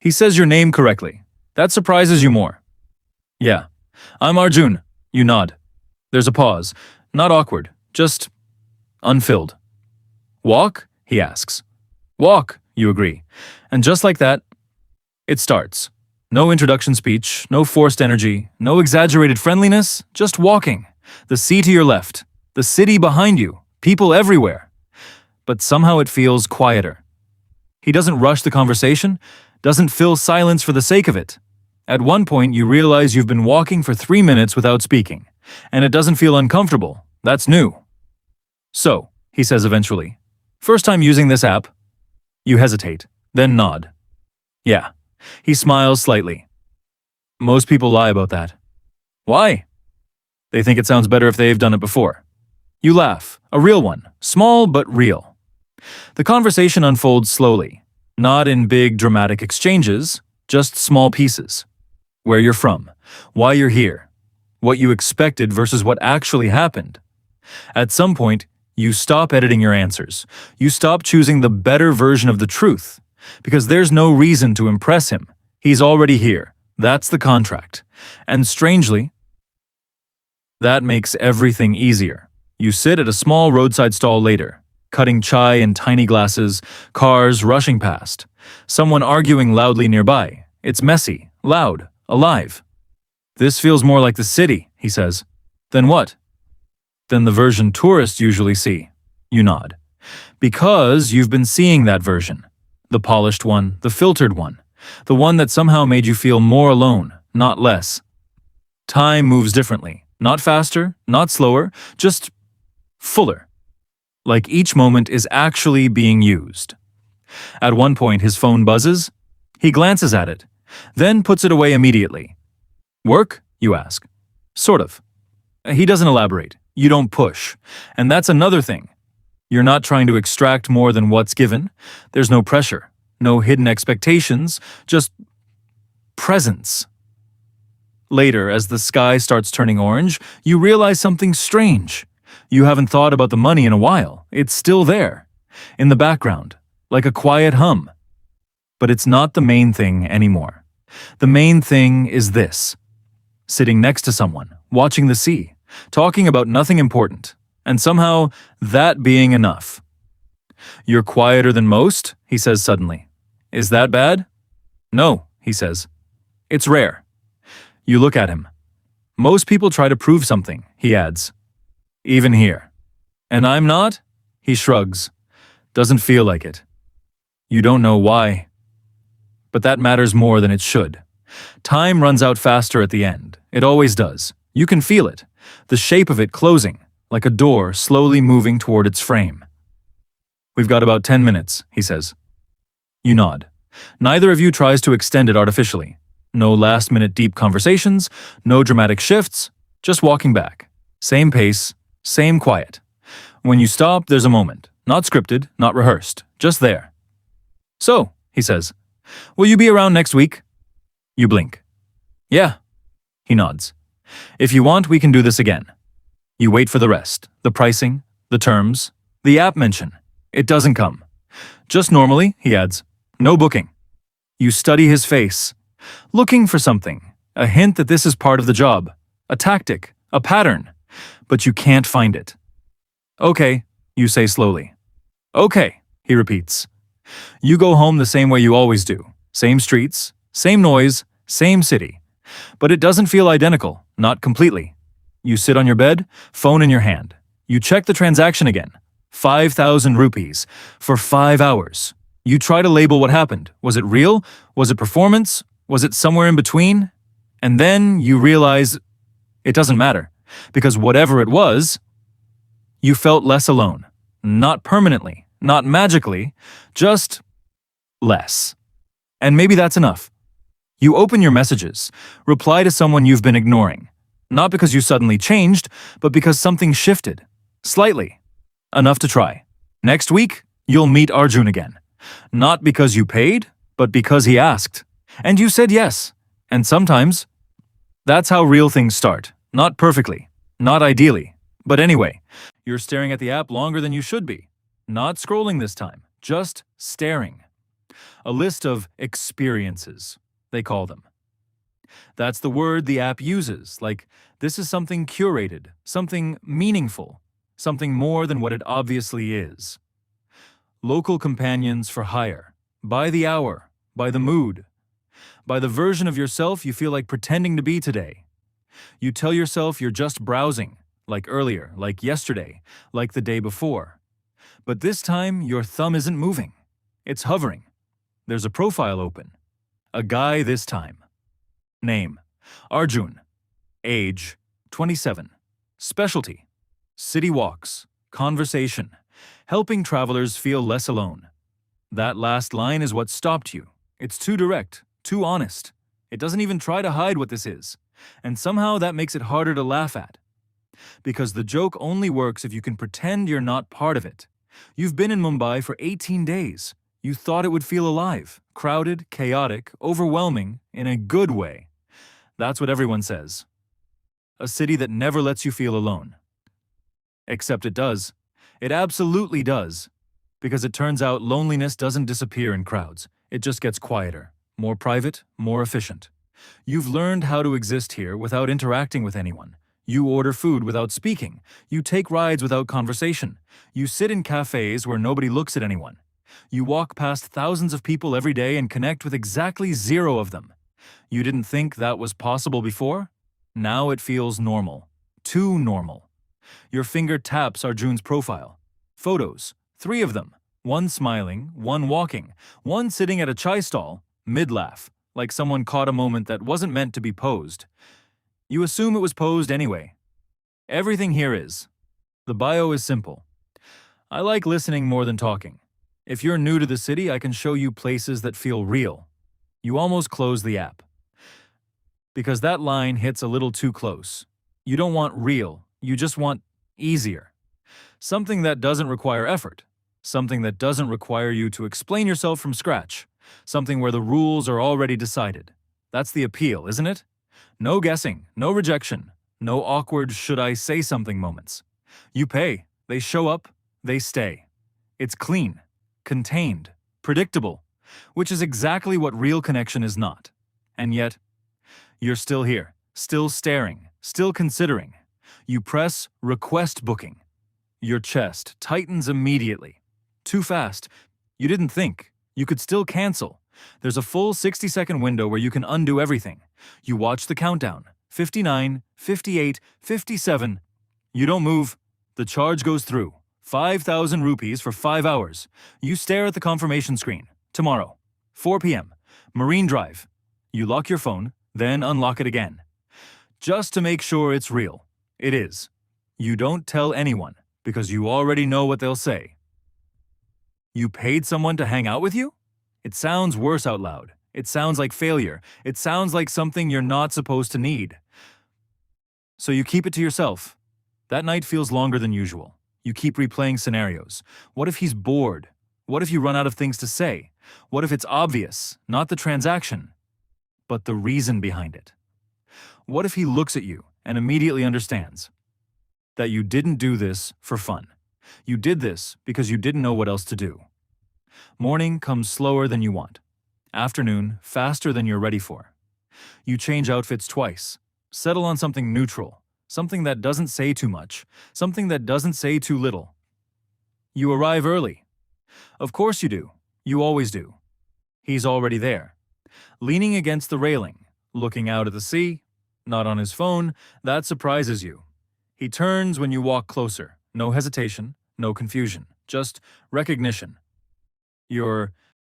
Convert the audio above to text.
He says your name correctly. That surprises you more. Yeah. I'm Arjun. You nod. There's a pause. Not awkward. Just unfilled. Walk? He asks. Walk, you agree. And just like that, it starts. No introduction speech, no forced energy, no exaggerated friendliness, just walking. The sea to your left, the city behind you, people everywhere. But somehow it feels quieter. He doesn't rush the conversation, doesn't fill silence for the sake of it. At one point, you realize you've been walking for 3 minutes without speaking, and it doesn't feel uncomfortable. That's new. So, he says eventually, first time using this app? You hesitate, then nod. Yeah. He smiles slightly. Most people lie about that. Why? They think it sounds better if they've done it before. You laugh, a real one, small but real. The conversation unfolds slowly, not in big dramatic exchanges, just small pieces. Where you're from, why you're here, what you expected versus what actually happened. At some point, you stop editing your answers. You stop choosing the better version of the truth. Because there's no reason to impress him. He's already here. That's the contract. And strangely, that makes everything easier. You sit at a small roadside stall later, cutting chai in tiny glasses, cars rushing past, someone arguing loudly nearby. It's messy, loud, alive. This feels more like the city, he says. Then what? Then the version tourists usually see. You nod. Because you've been seeing that version. The polished one, the filtered one, the one that somehow made you feel more alone, not less. Time moves differently, not faster, not slower, just fuller. Like each moment is actually being used. At one point, his phone buzzes. He glances at it, then puts it away immediately. Work? You ask. Sort of. He doesn't elaborate. You don't push. And that's another thing. You're not trying to extract more than what's given. There's no pressure, no hidden expectations, just presence. Later, as the sky starts turning orange, you realize something strange. You haven't thought about the money in a while. It's still there, in the background, like a quiet hum. But it's not the main thing anymore. The main thing is this. Sitting next to someone, watching the sea, talking about nothing important. And somehow, that being enough. You're quieter than most, he says suddenly. Is that bad? No, he says. It's rare. You look at him. Most people try to prove something, he adds. Even here. And I'm not? He shrugs. Doesn't feel like it. You don't know why. But that matters more than it should. Time runs out faster at the end. It always does. You can feel it. The shape of it closing. Like a door slowly moving toward its frame. We've got about 10 minutes, he says. You nod. Neither of you tries to extend it artificially. No last-minute deep conversations, no dramatic shifts, just walking back. Same pace, same quiet. When you stop, there's a moment. Not scripted, not rehearsed, just there. So, he says, will you be around next week? You blink. Yeah. He nods. If you want, we can do this again. You wait for the rest, the pricing, the terms, the app mention. It doesn't come. Just normally, he adds, no booking. You study his face, looking for something, a hint that this is part of the job, a tactic, a pattern, but you can't find it. Okay, you say slowly. Okay, he repeats. You go home the same way you always do, same streets, same noise, same city. But it doesn't feel identical, not completely. You sit on your bed, phone in your hand. You check the transaction again. 5,000 rupees for 5 hours. You try to label what happened. Was it real? Was it performance? Was it somewhere in between? And then you realize it doesn't matter. Because whatever it was, you felt less alone. Not permanently, not magically, just less. And maybe that's enough. You open your messages, reply to someone you've been ignoring. Not because you suddenly changed, but because something shifted. Slightly. Enough to try. Next week, you'll meet Arjun again. Not because you paid, but because he asked. And you said yes. And sometimes, that's how real things start. Not perfectly. Not ideally. But anyway, you're staring at the app longer than you should be. Not scrolling this time. Just staring. A list of experiences, they call them. That's the word the app uses, like this is something curated, something meaningful, something more than what it obviously is. Local companions for hire, by the hour, by the mood, by the version of yourself you feel like pretending to be today. You tell yourself you're just browsing, like earlier, like yesterday, like the day before. But this time, your thumb isn't moving. It's hovering. There's a profile open. A guy this time. Name: Arjun. Age: 27. Specialty: city walks, conversation, helping travelers feel less alone. That last line is what stopped you. It's too direct, too honest. It doesn't even try to hide what this is. And somehow that makes it harder to laugh at. Because the joke only works if you can pretend you're not part of it. You've been in Mumbai for 18 days. You thought it would feel alive, crowded, chaotic, overwhelming, in a good way. That's what everyone says. A city that never lets you feel alone. Except it does. It absolutely does. Because it turns out loneliness doesn't disappear in crowds. It just gets quieter, more private, more efficient. You've learned how to exist here without interacting with anyone. You order food without speaking. You take rides without conversation. You sit in cafes where nobody looks at anyone. You walk past thousands of people every day and connect with exactly 0 of them. You didn't think that was possible before? Now it feels normal. Too normal. Your finger taps Arjun's profile. Photos, 3 of them. One smiling, one walking, one sitting at a chai stall, mid-laugh, like someone caught a moment that wasn't meant to be posed. You assume it was posed anyway. Everything here is. The bio is simple. I like listening more than talking. If you're new to the city, I can show you places that feel real. You almost close the app. Because that line hits a little too close. You don't want real, you just want easier. Something that doesn't require effort. Something that doesn't require you to explain yourself from scratch. Something where the rules are already decided. That's the appeal, isn't it? No guessing, no rejection, no awkward should I say something moments. You pay, they show up, they stay. It's clean, contained, predictable, which is exactly what real connection is not. And yet, you're still here, still staring, still considering. You press request booking. Your chest tightens immediately. Too fast. You didn't think. You could still cancel. There's a full 60-second window where you can undo everything. You watch the countdown. 59, 58, 57. You don't move. The charge goes through. 5,000 rupees for 5 hours. You stare at the confirmation screen. Tomorrow, 4 p.m., Marine Drive. You lock your phone, then unlock it again. Just to make sure it's real. It is. You don't tell anyone, because you already know what they'll say. You paid someone to hang out with you? It sounds worse out loud. It sounds like failure. It sounds like something you're not supposed to need. So you keep it to yourself. That night feels longer than usual. You keep replaying scenarios. What if he's bored? What if you run out of things to say? What if it's obvious, not the transaction, but the reason behind it? What if he looks at you and immediately understands that you didn't do this for fun? You did this because you didn't know what else to do. Morning comes slower than you want. Afternoon, faster than you're ready for. You change outfits twice. Settle on something neutral. Something that doesn't say too much. Something that doesn't say too little. You arrive early. Of course you do. You always do. He's already there. Leaning against the railing, looking out at the sea, not on his phone. That surprises you. He turns when you walk closer. No hesitation, no confusion, just recognition. You're